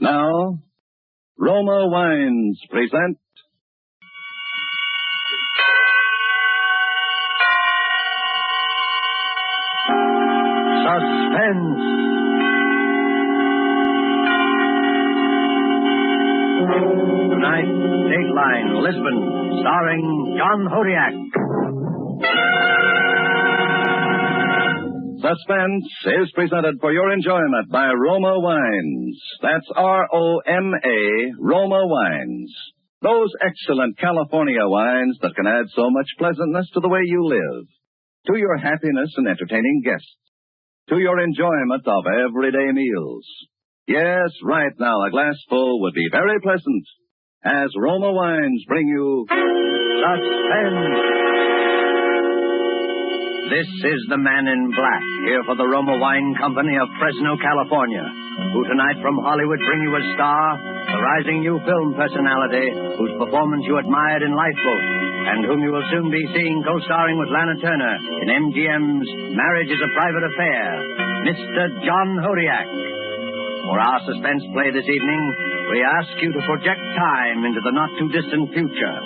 Now, Roma Wines present Suspense. Tonight, Dateline, Lisbon, starring John Hodiak. Suspense is presented for your enjoyment by Roma Wines. That's R-O-M-A, Roma Wines. Those excellent California wines that can add so much pleasantness to the way you live, to your happiness in entertaining guests, to your enjoyment of everyday meals. Yes, right now a glassful would be very pleasant, as Roma Wines bring you Suspense. This is the Man in Black, here for the Roma Wine Company of Fresno, California, who tonight from Hollywood bring you a star, a rising new film personality, whose performance you admired in Lifeboat, and whom you will soon be seeing co-starring with Lana Turner in MGM's Marriage is a Private Affair, Mr. John Hodiak. For our suspense play this evening, we ask you to project time into the not-too-distant future.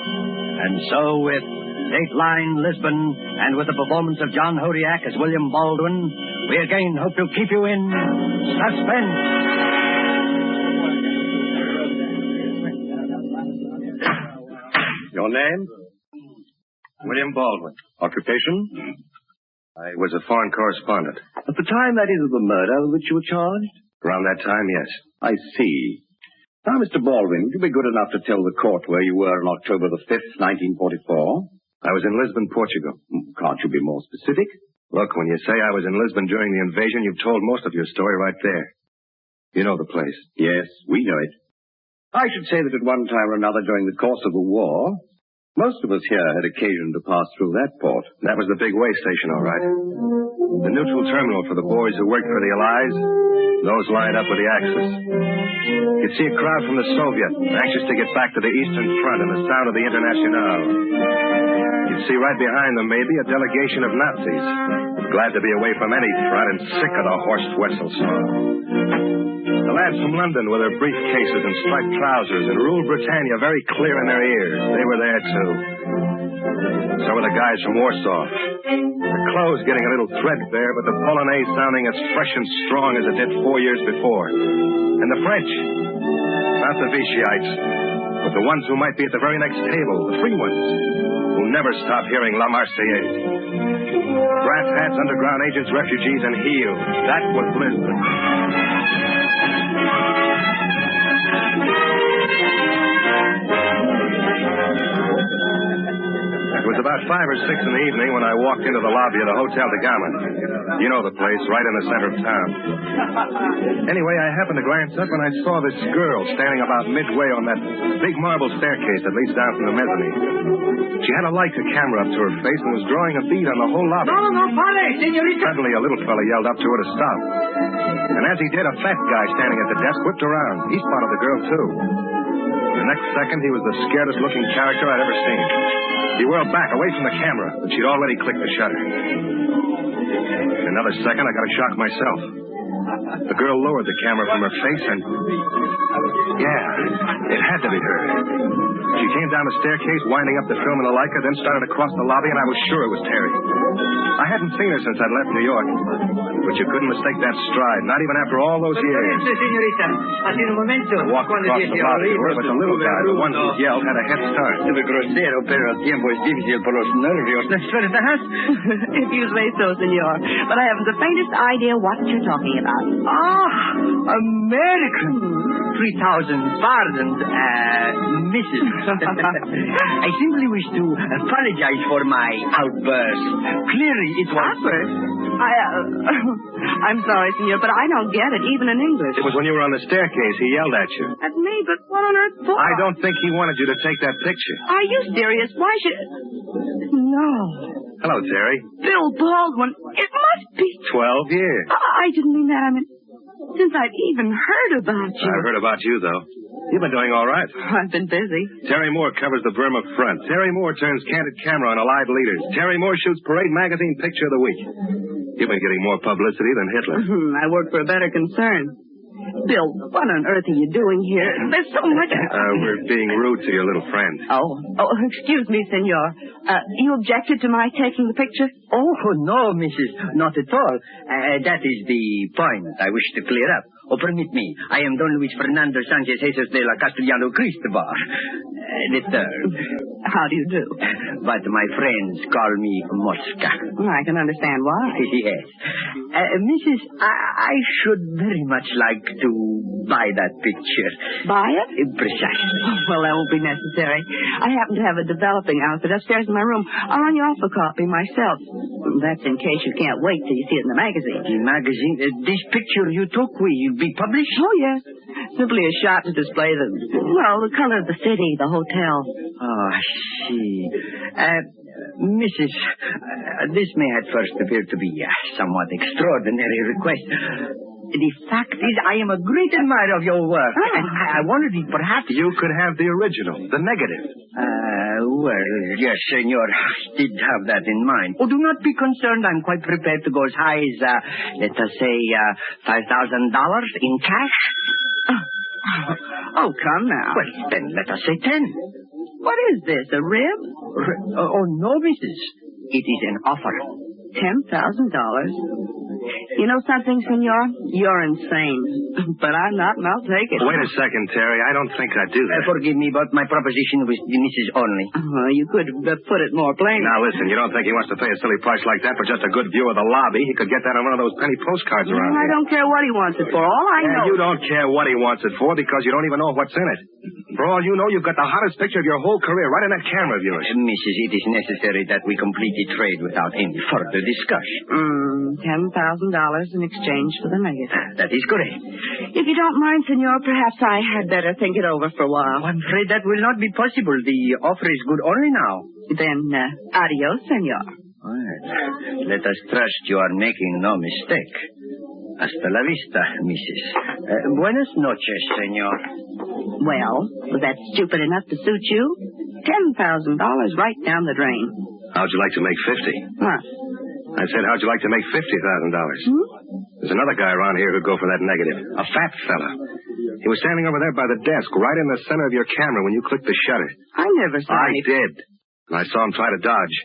And so with Dateline, Lisbon, and with the performance of John Hodiak as William Baldwin, we again hope to keep you in suspense. Your name? William Baldwin. Occupation? I was a foreign correspondent. At the time, that is, of the murder with which you were charged? Around that time, yes. I see. Now, Mr. Baldwin, would you be good enough to tell the court where you were on October the 5th, 1944? I was in Lisbon, Portugal. Can't you be more specific? Look, when you say I was in Lisbon during the invasion, you've told most of your story right there. You know the place. Yes, we know it. I should say that at one time or another during the course of the war, most of us here had occasion to pass through that port. That was the big way station, all right. The neutral terminal for the boys who worked for the Allies, those lined up with the Axis. You'd see a crowd from the Soviet, anxious to get back to the Eastern Front and the sound of the Internationale. You'd see right behind them, maybe, a delegation of Nazis, glad to be away from any front and sick of the Horst Wetzel song. The lads from London with their briefcases and striped trousers and ruled Britannia very clear in their ears. They were there, too. So were the guys from Warsaw. The clothes getting a little threadbare, but the Polonaise sounding as fresh and strong as it did 4 years before. And the French. Not the Vichy'ites, but the ones who might be at the very next table, the free ones, who never stop hearing La Marseillaise. Brass hats, underground agents, refugees, and heels. That was Lisbon. It was about 5 or 6 in the evening when I walked into the lobby of the Hotel de Gama. You know the place, right in the center of town. Anyway, I happened to glance up and I saw this girl standing about midway on that big marble staircase that leads down from the mezzanine. She had a Leica camera up to her face and was drawing a bead on the whole lobby. No, pare, señorita. Suddenly, a little fella yelled up to her to stop. And as he did, a fat guy standing at the desk whipped around. He spotted the girl, too. The next second, he was the scaredest-looking character I'd ever seen. He whirled back, away from the camera, but she'd already clicked the shutter. In another second, I got a shock myself. The girl lowered the camera from her face and... yeah, it had to be her. She came down the staircase, winding up the film in the Leica, then started across the lobby, and I was sure it was Terry. I hadn't seen her since I'd left New York, but you couldn't mistake that stride, not even after all those years. I walked across the lobby to her, but the little guy, the one who yelled, had a head start. If you say so, senor. But I haven't the faintest idea what you're talking about. American. 3,000 pardons, Mrs. I simply wish to apologize for my outburst. Clearly, it was... Outburst? I'm sorry, senor, but I don't get it, even in English. It was when you were on the staircase. He yelled at you. At me? But what on earth for? I don't think he wanted you to take that picture. Are you serious? Why should... No. Hello, Terry. Bill Baldwin. It must be... 12 years. I didn't mean that. I mean, since I've even heard about you. I've heard about you, though. You've been doing all right. I've been busy. Terry Moore covers the Burma front. Terry Moore turns candid camera on Allied leaders. Terry Moore shoots Parade Magazine Picture of the Week. You've been getting more publicity than Hitler. I work for a better concern. Bill, what on earth are you doing here? There's so much... We're being rude to your little friend. Oh, excuse me, senor. You objected to my taking the picture? Oh, no, Mrs. Not at all. That is the point I wish to clear up. Oh, permit me. I am Don Luis Fernando Sanchez Jesus de la Castellano Cristobal. The third. How do you do? But my friends call me Mosca. I can understand why. Yes. Mrs., I should very much like to buy that picture. Buy it? Precisely. Well, that won't be necessary. I happen to have a developing outfit upstairs in my room. I'll run you off a copy myself. That's in case you can't wait till you see it in the magazine. The magazine? This picture you took will be published? Oh, yes. Simply a shot to display the color of the city, the hotel. Oh, I see. Mrs., this may at first appear to be a somewhat extraordinary request. The fact is, I am a great admirer of your work. Oh. And I wondered if perhaps... You could have the original, the negative. Well, yes, senor. I did have that in mind. Oh, do not be concerned. I'm quite prepared to go as high as, let us say, $5,000 in cash. Oh, come now. Well, then let us say 10. What is this, a rib? Oh, no, Mrs. It is an offer. $10,000? You know something, senor? You're insane. But I'm not, and I'll take it. Wait a second, Terry. I don't think I do that. Forgive me, but my proposition was the Mrs. only. You could put it more plainly. Now, listen, you don't think he wants to pay a silly price like that for just a good view of the lobby? He could get that on one of those penny postcards around I here. don't care what he wants it for. All I know... You don't care what he wants it for because you don't even know what's in it. For all you know, you've got the hottest picture of your whole career right in that camera of yours. Mrs., it is necessary that we complete the trade without any further discussion. $10,000 in exchange for the negative. That is correct. If you don't mind, senor, perhaps I had better think it over for a while. I'm afraid that will not be possible. The offer is good only now. Then, adios, senor. Well, let us trust you are making no mistake. Hasta la vista, Mrs. Buenas noches, senor. Well, was that stupid enough to suit you? $10,000 right down the drain. How'd you like to make 50? Huh? I said, how'd you like to make $50,000? There's another guy around here who'd go for that negative. A fat fella. He was standing over there by the desk, right in the center of your camera when you clicked the shutter. I never saw I did. And I saw him try to dodge.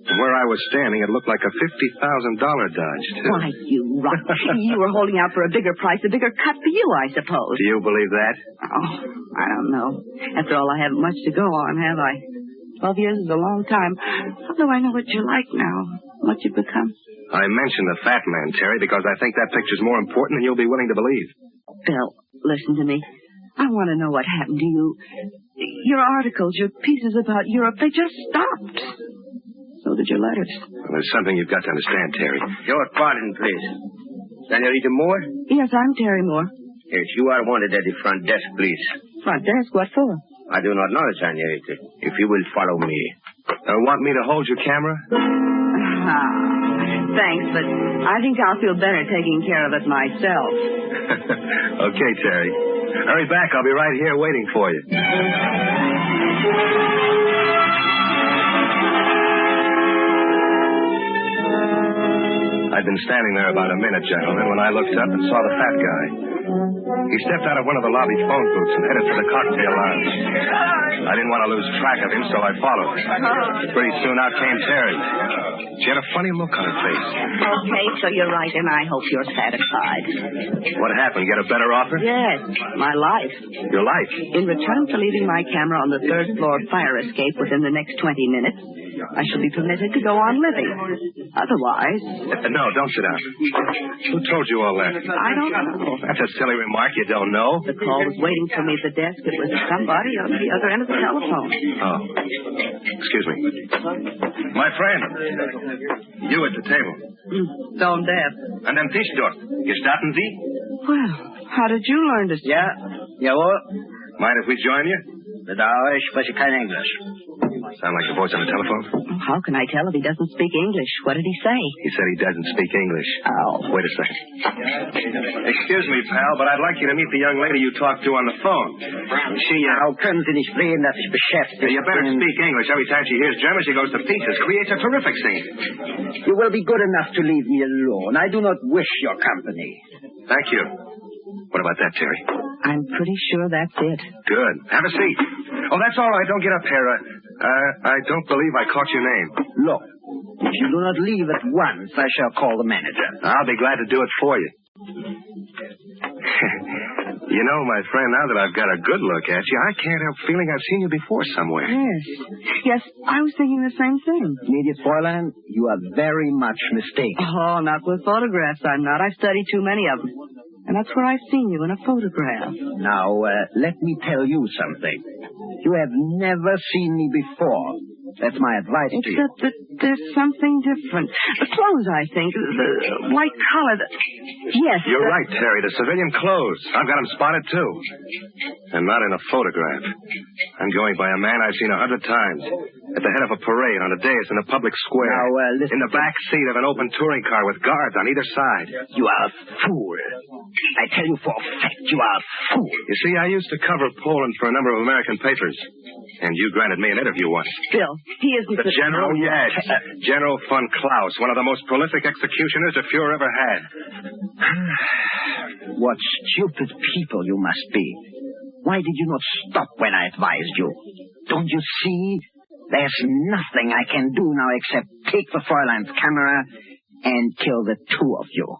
From where I was standing, it looked like a $50,000 dodge, too. Why, you rot. You were holding out for a bigger price, a bigger cut for you, I suppose. Do you believe that? Oh, I don't know. After all, I haven't much to go on, have I? 12 years is a long time. How do I know what you're like now? What you've become? I mentioned the fat man, Terry, because I think that picture's more important than you'll be willing to believe. Bill, listen to me. I want to know what happened to you. Your articles, your pieces about Europe, they just stopped. So did your letters. Well, there's something you've got to understand, Terry. Your pardon, please. Senorita Moore? Yes, I'm Terry Moore. Yes, you are wanted at the front desk, please. Front desk? What for? I do not know, senorita. If you will follow me. Want me to hold your camera? Thanks, but I think I'll feel better taking care of it myself. Okay, Terry. Hurry back. I'll be right here waiting for you. I'd been standing there about a minute, gentlemen, when I looked up and saw the fat guy. He stepped out of one of the lobby phone booths and headed for the cocktail lounge. I didn't want to lose track of him, so I followed. Pretty soon out came Terry. She had a funny look on her face. Okay, so you're right, and I hope you're satisfied. What happened? Get a better offer? Yes, my life. Your life? In return for leaving my camera on the third floor fire escape within the next 20 minutes, I shall be permitted to go on living. Otherwise... No, don't sit down. Who told you all that? I don't know. That's a silly remark. You don't know. The call was waiting for me at the desk. It was somebody on the other end of the telephone. Oh. Excuse me. My friend. You at the table. Don't dare. An dem Tisch dort. Gestatten Sie? Well, how did you learn to speak? Jawohl. Mind if we join you? Bedauere, ich spreche kein Englisch. Sound like the voice on the telephone? How can I tell if he doesn't speak English? What did he say? He said he doesn't speak English. Oh. Wait a second. Excuse me, pal, but I'd like you to meet the young lady you talked to on the phone. How können Sie nicht sehen, dass ich beschäftigt You better bin? speak English. Every time she hears German, she goes to pieces. Creates a terrific scene. You will be good enough to leave me alone. I do not wish your company. Thank you. What about that, Terry? I'm pretty sure that's it. Good. Have a seat. Oh, that's all right. Don't get up here. I don't believe I caught your name. Look, if you do not leave at once, I shall call the manager. I'll be glad to do it for you. You know, my friend, now that I've got a good look at you, I can't help feeling I've seen you before somewhere. Yes. Yes, I was thinking the same thing. Lady Fräulein, you are very much mistaken. Oh, not with photographs, I'm not. I've studied too many of them. And that's where I've seen you, in a photograph. Now, let me tell you something. You have never seen me before. That's my advice to you. Except that there's something different. The clothes, I think. The white collar. Yes. You're right, Terry. The civilian clothes. I've got them spotted, too. And not in a photograph. I'm going by a man I've seen 100 times. At the head of a parade, on a dais in a public square. Now, listen. In the back seat of an open touring car with guards on either side. You are a fool. I tell you for a fact, you are a fool. You see, I used to cover Poland for a number of American papers. And you granted me an interview once. Bill, he isn't The General? Yes. General von Klaus, one of the most prolific executioners the Fuhrer ever had. What stupid people you must be. Why did you not stop when I advised you? Don't you see? There's nothing I can do now except take the Fräulein's camera and kill the two of you.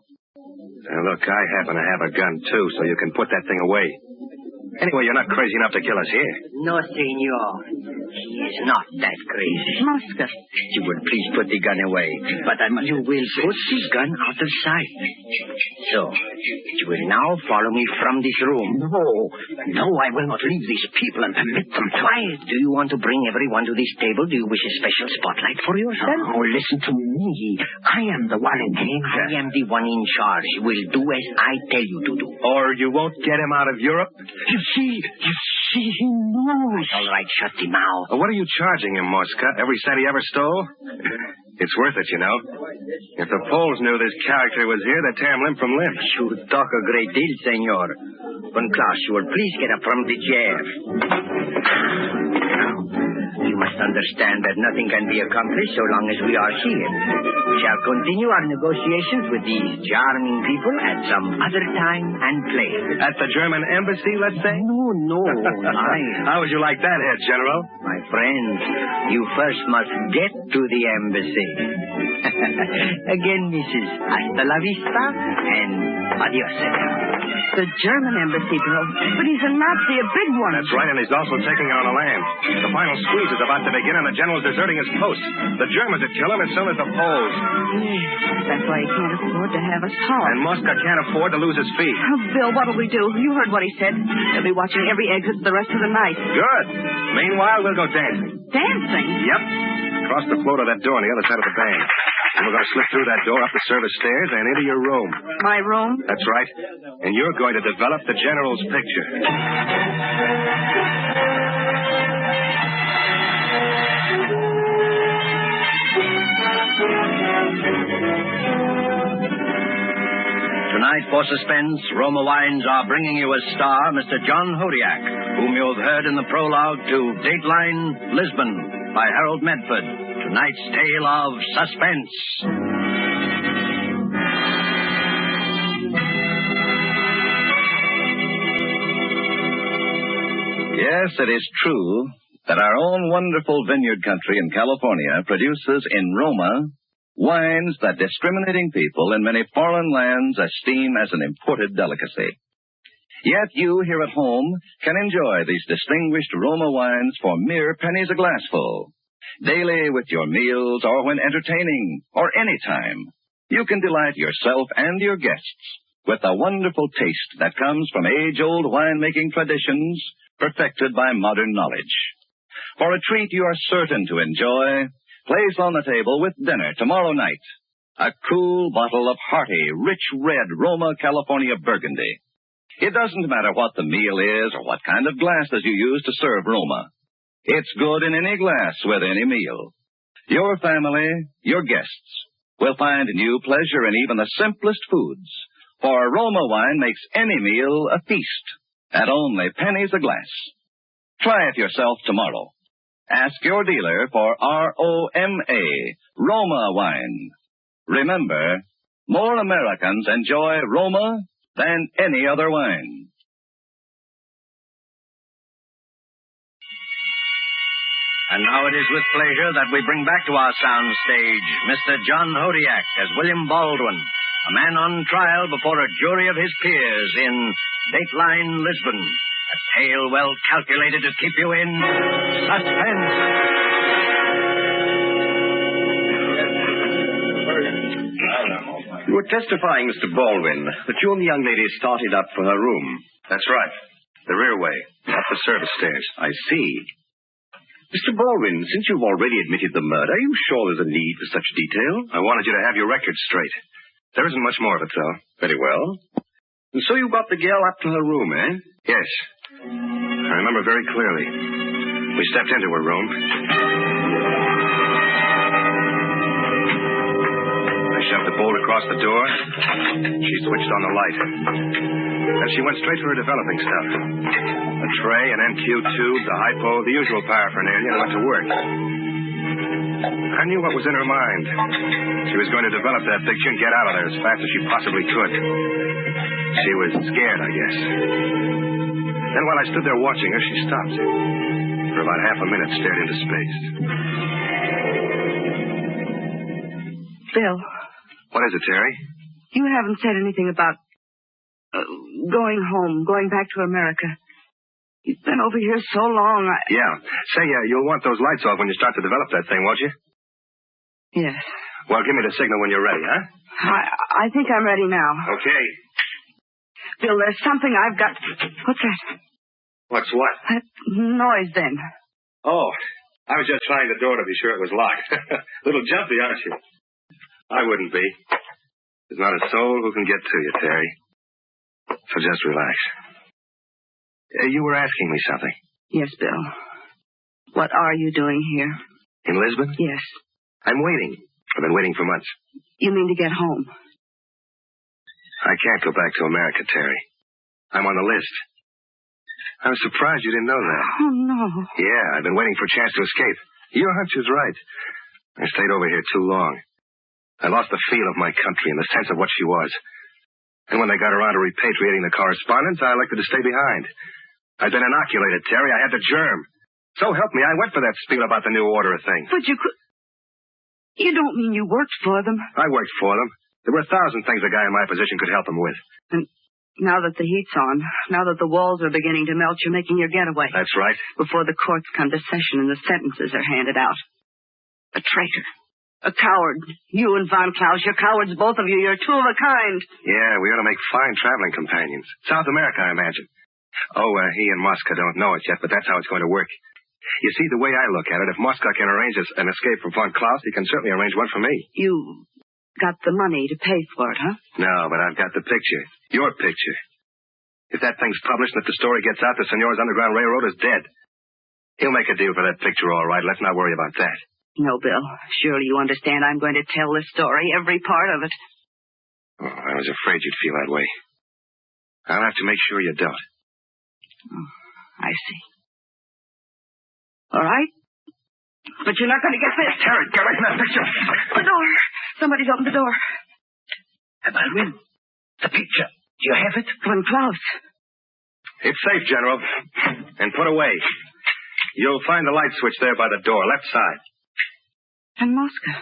Now, look, I happen to have a gun, too, so you can put that thing away. Anyway, you're not crazy enough to kill us here. No, senor. He is not that crazy. Mosca. You will please put the gun away. But you will put the gun out of sight. So, you will now follow me from this room. No, I will not leave these people and permit them quiet. Do you want to bring everyone to this table? Do you wish a special spotlight for yourself? Oh, listen to me. I am the one in danger. I am the one in charge. You will do as I tell you to do. Or you won't get him out of Europe? You see, he knows. All right, shut him out. Well, what are you charging him, Mosca? Every cent he ever stole? It's worth it, you know. If the Poles knew this character was here, they'd tear him limb from limb. You talk a great deal, senor. Von Klaus, you will please get up from the chair. Now, you must understand that nothing can be accomplished so long as we are here. We shall continue our negotiations with these charming people at some other time and place. At the German embassy, let's say? No. How would you like that, Head General? My friend, you first must get to the embassy. Again, Mrs. Hasta la vista and adios, senor. The German embassy, Bill. But he's a Nazi, a big one. That's right, and he's also taking it on the land. The final squeeze is about to begin, and the general's deserting his post. The Germans would kill him as soon as the Poles. That's why he can't afford to have us talk. And Mosca can't afford to lose his feet. Oh, Bill, what'll we do? You heard what he said. They'll be watching every exit the rest of the night. Good. Meanwhile, we'll go dancing. Dancing? Yep. Across the floor to that door on the other side of the band. And we're going to slip through that door, up the service stairs, and into your room. My room? That's right. And you're going to develop the general's picture. Tonight, for Suspense, Roma Wines are bringing you as star Mr. John Hodiak, whom you have heard in the prologue to Dateline, Lisbon, by Harold Medford. Tonight's tale of suspense. Yes, it is true that our own wonderful vineyard country in California produces in Roma wines that discriminating people in many foreign lands esteem as an imported delicacy. Yet you here at home can enjoy these distinguished Roma wines for mere pennies a glassful. Daily with your meals or when entertaining or any time, you can delight yourself and your guests with the wonderful taste that comes from age-old winemaking traditions perfected by modern knowledge. For a treat you are certain to enjoy, place on the table with dinner tomorrow night a cool bottle of hearty, rich red Roma California Burgundy. It doesn't matter what the meal is or what kind of glasses you use to serve Roma. It's good in any glass with any meal. Your family, your guests, will find new pleasure in even the simplest foods, for Roma wine makes any meal a feast at only pennies a glass. Try it yourself tomorrow. Ask your dealer for R-O-M-A, Roma wine. Remember, more Americans enjoy Roma than any other wine. And now it is with pleasure that we bring back to our sound stage Mr. John Hodiak as William Baldwin, a man on trial before a jury of his peers in Dateline, Lisbon. A tale well calculated to keep you in suspense. You were testifying, Mr. Baldwin, that you and the young lady started up for her room. That's right. The rear way, up the service stairs. I see. Mr. Baldwin, since you've already admitted the murder, are you sure there's a need for such detail? I wanted you to have your record straight. There isn't much more of it, though. Very well. And so you got the girl up to her room, eh? Yes. I remember very clearly. We stepped into her room. I shoved the bolt across the door. She switched on the light. Then she went straight for her developing stuff. A tray, an NQ tube, the hypo, the usual paraphernalia, and went to work. I knew what was in her mind. She was going to develop that picture and get out of there as fast as she possibly could. She was scared, I guess. Then while I stood there watching her, she stopped. For about half a minute, stared into space. Bill. What is it, Terry? You haven't said anything about going home, going back to America. You've been over here so long. Yeah. Say, you'll want those lights off when you start to develop that thing, won't you? Yes. Well, give me the signal when you're ready, huh? I think I'm ready now. Okay. Bill, there's something I've got. What's that? What's what? That noise then. Oh, I was just trying the door to be sure it was locked. Little jumpy, aren't you? I wouldn't be. There's not a soul who can get to you, Terry. So just relax. You were asking me something. Yes, Bill. What are you doing here? In Lisbon? Yes. I'm waiting. I've been waiting for months. You mean to get home? I can't go back to America, Terry. I'm on the list. I was surprised you didn't know that. Oh, no. Yeah, I've been waiting for a chance to escape. Your hunch is right. I stayed over here too long. I lost the feel of my country and the sense of what she was. And when they got around to repatriating the correspondence, I elected to stay behind. I'd been inoculated, Terry. I had the germ. So help me, I went for that spiel about the new order of things. But you could... You don't mean you worked for them? I worked for them. There were 1,000 things a guy in my position could help them with. And now that the heat's on, now that the walls are beginning to melt, you're making your getaway. That's right. Before the courts come to session and the sentences are handed out. A traitor. A coward. You and Von Klaus, you're cowards, both of you. You're two of a kind. Yeah, we ought to make fine traveling companions. South America, I imagine. Oh, he and Mosca don't know it yet, but that's how it's going to work. You see, the way I look at it, if Mosca can arrange an escape from Von Klaus, he can certainly arrange one for me. You got the money to pay for it, huh? No, but I've got the picture. Your picture. If that thing's published and if the story gets out, the Senor's Underground Railroad is dead. He'll make a deal for that picture, all right. Let's not worry about that. No, Bill. Surely you understand I'm going to tell this story, every part of it. Oh, I was afraid you'd feel that way. I'll have to make sure you don't. Oh, I see. All right. But you're not going to get this. Terry, get away from that picture. The door. Somebody's opened the door. Baldwin, the picture. Do you have it? Von Klaus. It's safe, General. And put away. You'll find the light switch there by the door, left side. And Mosca.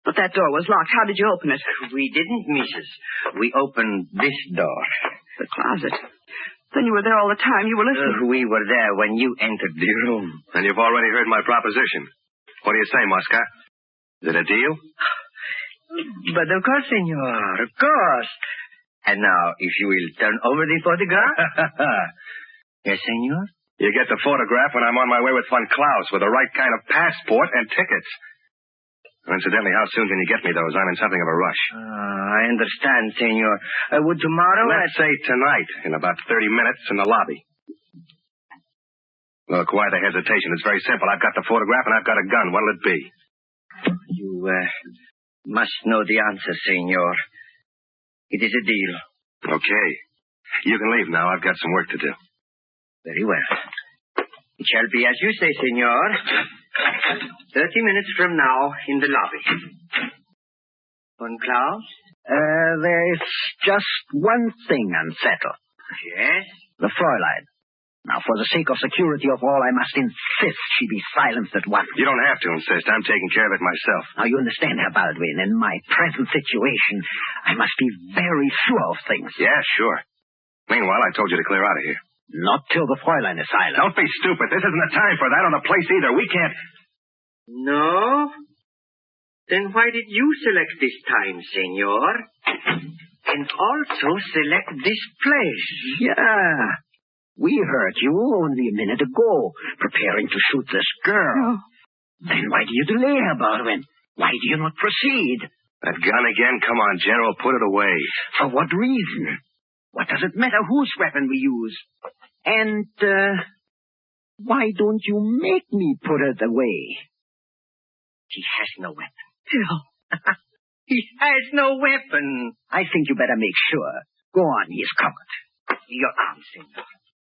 But that door was locked. How did you open it? We didn't, Mrs. We opened this door. The closet. Then you were there all the time. You were listening. We were there when you entered the room. And you've already heard my proposition. What do you say, Mosca? Is it a deal? But of course, senor. Of course. And now, if you will turn over the photograph. Yes, senor? You get the photograph when I'm on my way with Von Klaus with the right kind of passport and tickets. Incidentally, how soon can you get me those? I'm in something of a rush. I understand, senor. Would tomorrow... Let's say tonight, in about 30 minutes, in the lobby. Look, why the hesitation? It's very simple. I've got the photograph and I've got a gun. What'll it be? You must know the answer, senor. It is a deal. Okay. You can leave now. I've got some work to do. Very well. It shall be as you say, senor. 30 minutes from now in the lobby. Von Klaus, There's just one thing unsettled. Yes? The Fräulein. Now, for the sake of security of all, I must insist she be silenced at once. You don't have to insist. I'm taking care of it myself. Now, you understand, Herr Baldwin, in my present situation, I must be very sure of things. Yeah, sure. Meanwhile, I told you to clear out of here. Not till the Fräulein is silent. Don't be stupid. This isn't the time for that or the place either. We can't... No? Then why did you select this time, senor? And also select this place? Yeah. We heard you only a minute ago, preparing to shoot this girl. No. Then why do you delay, Herr Baldwin? Why do you not proceed? That gun again? Come on, General, put it away. For what reason? What does it matter whose weapon we use? And, why don't you make me put it away? He has no weapon. Bill. He has no weapon. I think you better make sure. Go on, he is covered. Your arm, senor.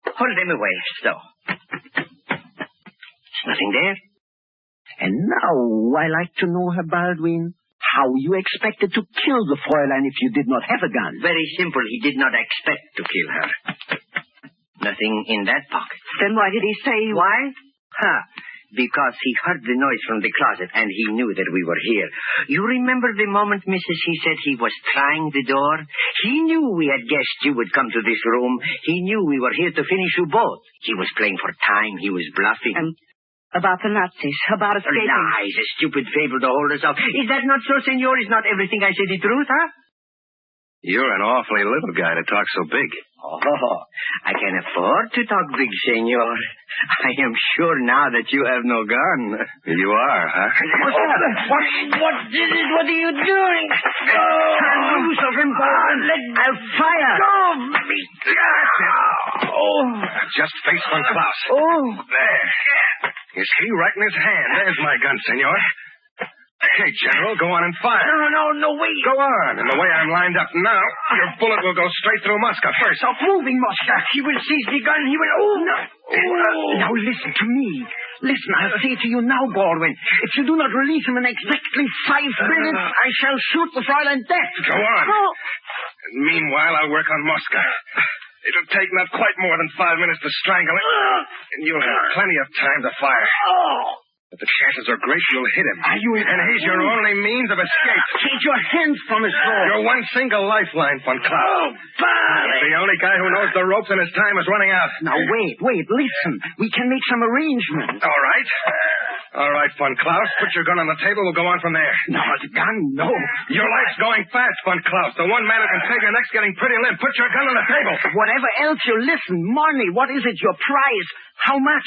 Hold them away, so. There's nothing there. And now I like to know, Herr Baldwin, how you expected to kill the Fräulein if you did not have a gun. Very simple. He did not expect to kill her. Nothing in that pocket. Then why did he say... Why? Because he heard the noise from the closet and he knew that we were here. You remember the moment, Mrs., he said he was trying the door? He knew we had guessed you would come to this room. He knew we were here to finish you both. He was playing for time. He was bluffing. And about the Nazis, about escaping. Lies, a stupid fable to hold us off. Is that not so, senor? Is not everything I say the truth, huh? You're an awfully little guy to talk so big. Oh, I can afford to talk big, senor. I am sure now that you have no gun. You are, huh? What is it? What are you doing? Turn loose of him, I'll fire. Just face von Klaus. There. You see, right in his hand. There's my gun, senor. Okay, General, go on and fire. No, wait. Go on. And the way I'm lined up now, your bullet will go straight through Mosca first. Stop moving, Mosca. He will seize the gun. He will... Now listen to me. Listen, I'll say to you now, Baldwin. If you do not release him in exactly 5 minutes, I shall shoot the Fräulein dead. Go on. And meanwhile, I'll work on Mosca. It'll take not quite more than 5 minutes to strangle him, and you'll have plenty of time to fire. But the chances are great you'll hit him. And he's your only means of escape. Take your hands from his throat. You're one single lifeline, von Klaus. He's the only guy who knows the ropes and his time is running out. Now, wait, listen. We can make some arrangements. All right, von Klaus. Put your gun on the table. We'll go on from there. No, the gun, no. Your life's going fast, von Klaus. The one man who can save your neck's getting pretty limp. Put your gun on the table. Whatever else you listen, money, what is it, your prize? How much?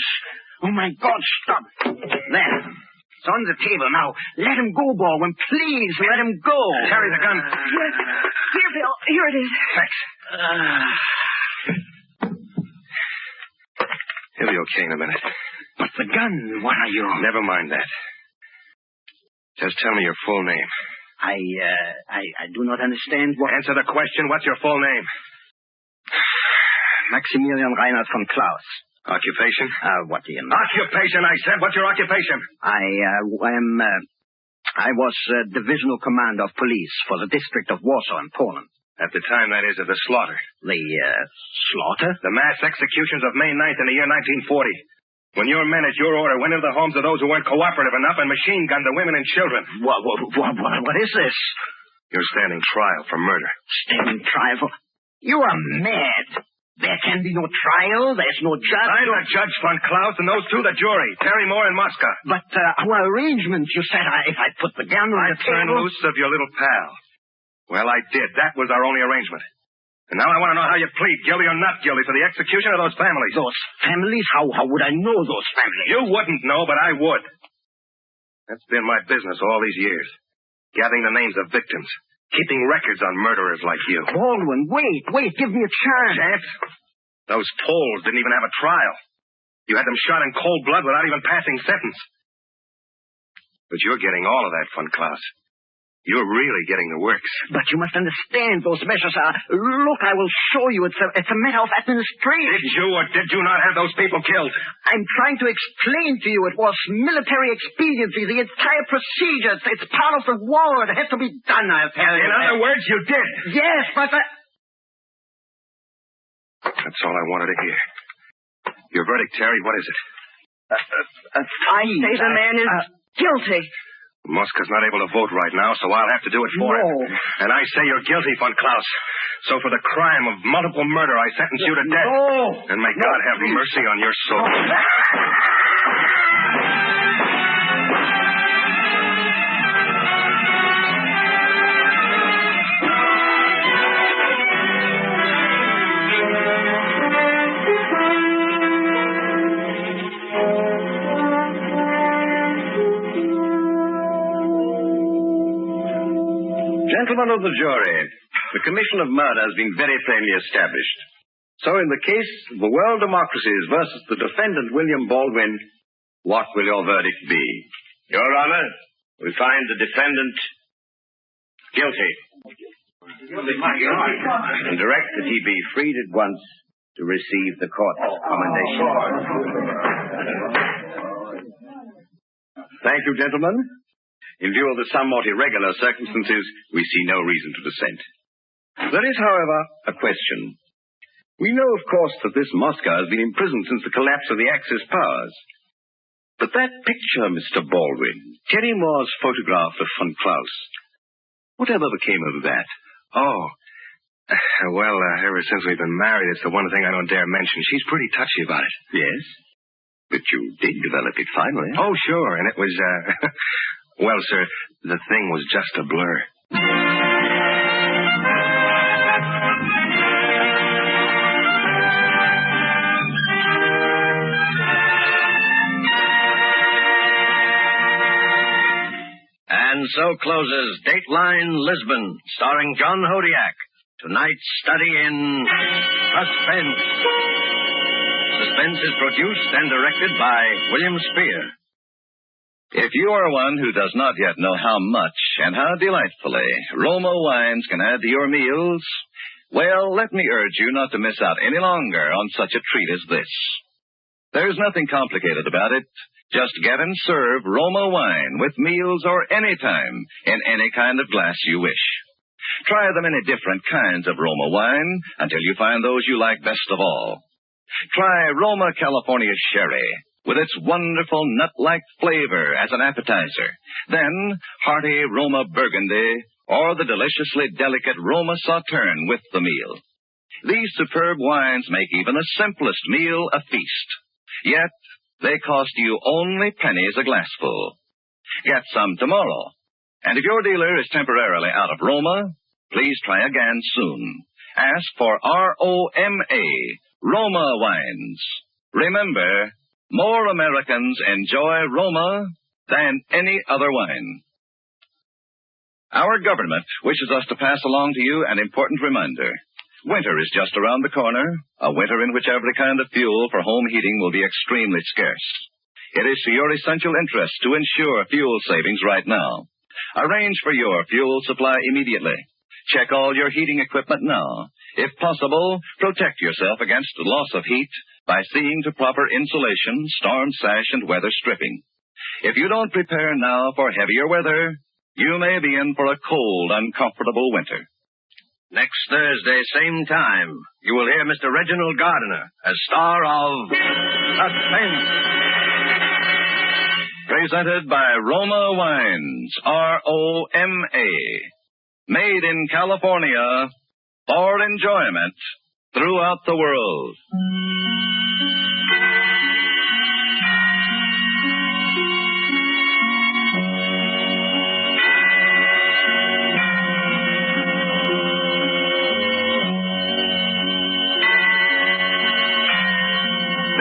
Oh, my God, stop. There. It's on the table now. Let him go, Baldwin. Please, let him go. Carry the gun. Yes. Here, Bill. Here it is. Thanks. He'll be okay in a minute. But the gun, what are you? Never mind that. Just tell me your full name. I do not understand what... Answer the question. What's your full name? Maximilian Reinhard von Klaus. Occupation? What do you know? Occupation, I said. What's your occupation? I was divisional commander of police for the district of Warsaw in Poland. At the time, that is, of the slaughter. The, slaughter? The mass executions of May 9th in the year 1940. When your men at your order went into the homes of those who weren't cooperative enough and machine-gunned the women and children. What is this? You're standing trial for murder. Standing trial for... You are mad. There can be no trial. There's no judge. I'm the judge, von Klaus, and those two the jury. Terry Moore and Mosca. But our arrangement, you said if I put the gun on the turned table... loose of your little pal. Well, I did. That was our only arrangement. And now I want to know how you plead, guilty or not guilty, for the execution of those families. Those families? How would I know those families? You wouldn't know, but I would. That's been my business all these years. Gathering the names of victims. Keeping records on murderers like you. Baldwin, wait, give me a chance. Chance? Those Poles didn't even have a trial. You had them shot in cold blood without even passing sentence. But you're getting all of that, von Klaus. You're really getting the works. But you must understand, those measures are... Look, I will show you. It's a matter of administration. Did you or did you not have those people killed? I'm trying to explain to you. It was military expediency, the entire procedure. It's part of the war. It has to be done, I'll tell you. In other words, you did. Yes, but... That's all I wanted to hear. Your verdict, Terry, what is it? I say the man is guilty. Mosca's not able to vote right now, so I'll have to do it for him. And I say you're guilty, von Klaus. So for the crime of multiple murder, I sentence you to death. No. And may God have mercy on your soul. Gentlemen of the jury, the commission of murder has been very plainly established. So in the case of the World Democracies versus the defendant, William Baldwin, what will your verdict be? Your Honor, we find the defendant guilty. And direct that he be freed at once to receive the court's commendation. Thank you, gentlemen. In view of the somewhat irregular circumstances, we see no reason to dissent. There is, however, a question. We know, of course, that this Mosca has been imprisoned since the collapse of the Axis powers. But that picture, Mr. Baldwin, Terry Moore's photograph of von Klaus, whatever became of that? Oh, well, ever since we've been married, it's the one thing I don't dare mention. She's pretty touchy about it. Yes? But you did develop it finally. Oh, sure, and it was, well, sir, the thing was just a blur. And so closes Dateline Lisbon, starring John Hodiak. Tonight's study in Suspense. Suspense is produced and directed by William Spear. If you are one who does not yet know how much and how delightfully Roma wines can add to your meals, well, let me urge you not to miss out any longer on such a treat as this. There's nothing complicated about it. Just get and serve Roma wine with meals or any time in any kind of glass you wish. Try the many different kinds of Roma wine until you find those you like best of all. Try Roma California Sherry with its wonderful nut-like flavor as an appetizer. Then hearty Roma Burgundy or the deliciously delicate Roma Sauterne with the meal. These superb wines make even the simplest meal a feast. Yet they cost you only pennies a glassful. Get some tomorrow. And if your dealer is temporarily out of Roma, please try again soon. Ask for ROMA, Roma wines. Remember, more Americans enjoy Roma than any other wine. Our government wishes us to pass along to you an important reminder. Winter is just around the corner, a winter in which every kind of fuel for home heating will be extremely scarce. It is to your essential interest to ensure fuel savings right now. Arrange for your fuel supply immediately. Check all your heating equipment now. If possible, protect yourself against the loss of heat by seeing to proper insulation, storm sash, and weather stripping. If you don't prepare now for heavier weather, you may be in for a cold, uncomfortable winter. Next Thursday, same time, you will hear Mr. Reginald Gardiner as star of Suspense. Presented by Roma Wines, ROMA. Made in California for enjoyment throughout the world.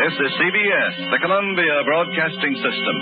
This is CBS, the Columbia Broadcasting System.